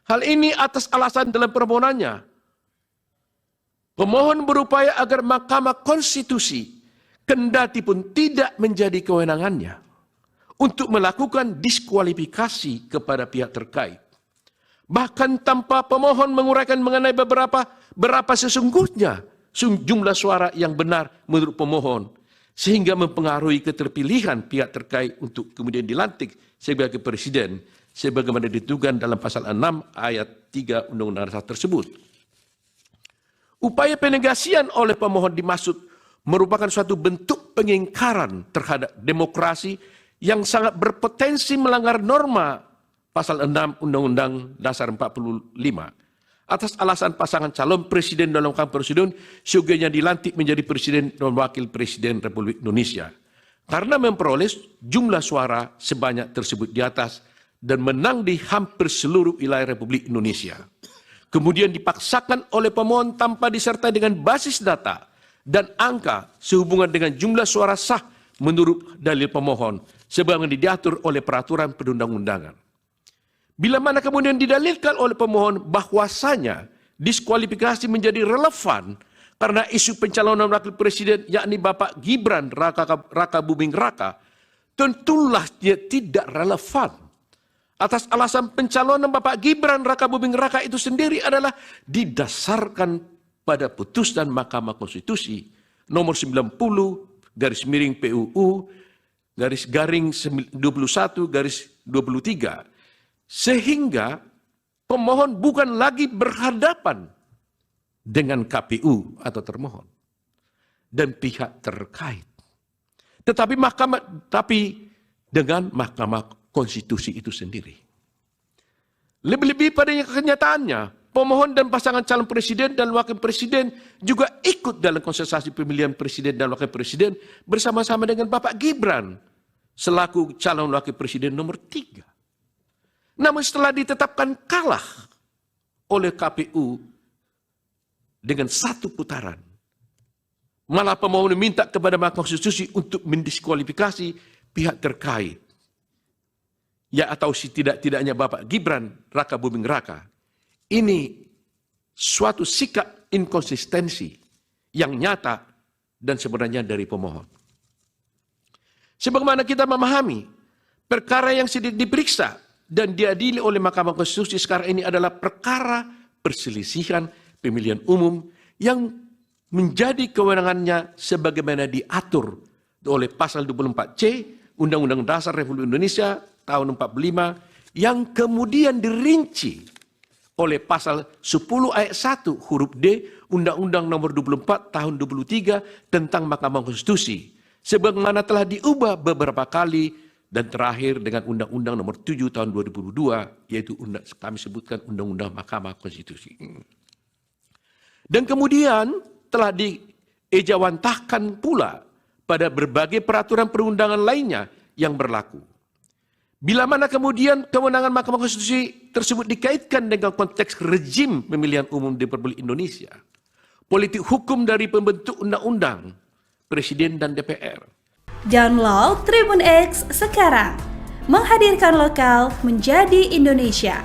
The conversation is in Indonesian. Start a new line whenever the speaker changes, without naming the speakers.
Hal ini atas alasan dalam permohonannya, pemohon berupaya agar Mahkamah Konstitusi kendati pun tidak menjadi kewenangannya untuk melakukan diskualifikasi kepada pihak terkait. Bahkan tanpa pemohon menguraikan mengenai berapa sesungguhnya jumlah suara yang benar menurut pemohon, sehingga mempengaruhi keterpilihan pihak terkait untuk kemudian dilantik sebagai presiden, sebagaimana ditentukan dalam pasal 6 ayat 3 Undang-Undang Dasar tersebut. Upaya penegasian oleh pemohon dimaksud merupakan suatu bentuk pengingkaran terhadap demokrasi yang sangat berpotensi melanggar norma pasal 6 Undang-Undang Dasar 45. Atas alasan pasangan calon presiden dan wakil presiden sesungguhnya dilantik menjadi presiden dan wakil presiden Republik Indonesia, karena memperoleh jumlah suara sebanyak tersebut di atas dan menang di hampir seluruh wilayah Republik Indonesia. Kemudian dipaksakan oleh pemohon tanpa disertai dengan basis data dan angka sehubungan dengan jumlah suara sah menurut dalil pemohon sebagaimana diatur oleh peraturan perundang-undangan. Bila mana kemudian didalilkan oleh pemohon bahwasanya diskualifikasi menjadi relevan karena isu pencalonan wakil presiden yakni Bapak Gibran Raka Buming Raka, tentulah dia tidak relevan. Atas alasan pencalonan Bapak Gibran Raka Buming Raka itu sendiri adalah didasarkan pada putusan Mahkamah Konstitusi nomor 90 garis miring PUU garis garing 21 garis 23. Sehingga pemohon bukan lagi berhadapan dengan KPU atau termohon dan pihak terkait, tetapi dengan Mahkamah Konstitusi itu sendiri. Lebih-lebih pada kenyataannya, pemohon dan pasangan calon presiden dan wakil presiden juga ikut dalam kontestasi pemilihan presiden dan wakil presiden bersama-sama dengan Bapak Gibran selaku calon wakil presiden nomor 3. Namun setelah ditetapkan kalah oleh KPU dengan 1 putaran, malah pemohon meminta kepada Mahkamah Konstitusi untuk mendiskualifikasi pihak terkait, ya atau setidak-tidaknya Bapak Gibran Raka Buming Raka. Ini suatu sikap inkonsistensi yang nyata dan sebenarnya dari pemohon. Sebagaimana kita memahami, perkara yang sedang diperiksa dan diadili oleh Mahkamah Konstitusi sekarang ini adalah perkara perselisihan pemilihan umum yang menjadi kewenangannya sebagaimana diatur oleh pasal 24C Undang-Undang Dasar Republik Indonesia tahun 45 yang kemudian dirinci oleh pasal 10 ayat 1 huruf D Undang-Undang nomor 24 tahun 23 tentang Mahkamah Konstitusi, sebagaimana telah diubah beberapa kali dan terakhir dengan Undang-Undang nomor 7 tahun 2002, yaitu kami sebutkan Undang-Undang Mahkamah Konstitusi. Dan kemudian telah diejawantahkan pula pada berbagai peraturan perundangan lainnya yang berlaku. Bila mana kemudian kewenangan Mahkamah Konstitusi tersebut dikaitkan dengan konteks rezim pemilihan umum di Republik Indonesia, politik hukum dari pembentuk undang-undang, presiden dan DPR.
Download Tribun X sekarang, menghadirkan lokal menjadi Indonesia.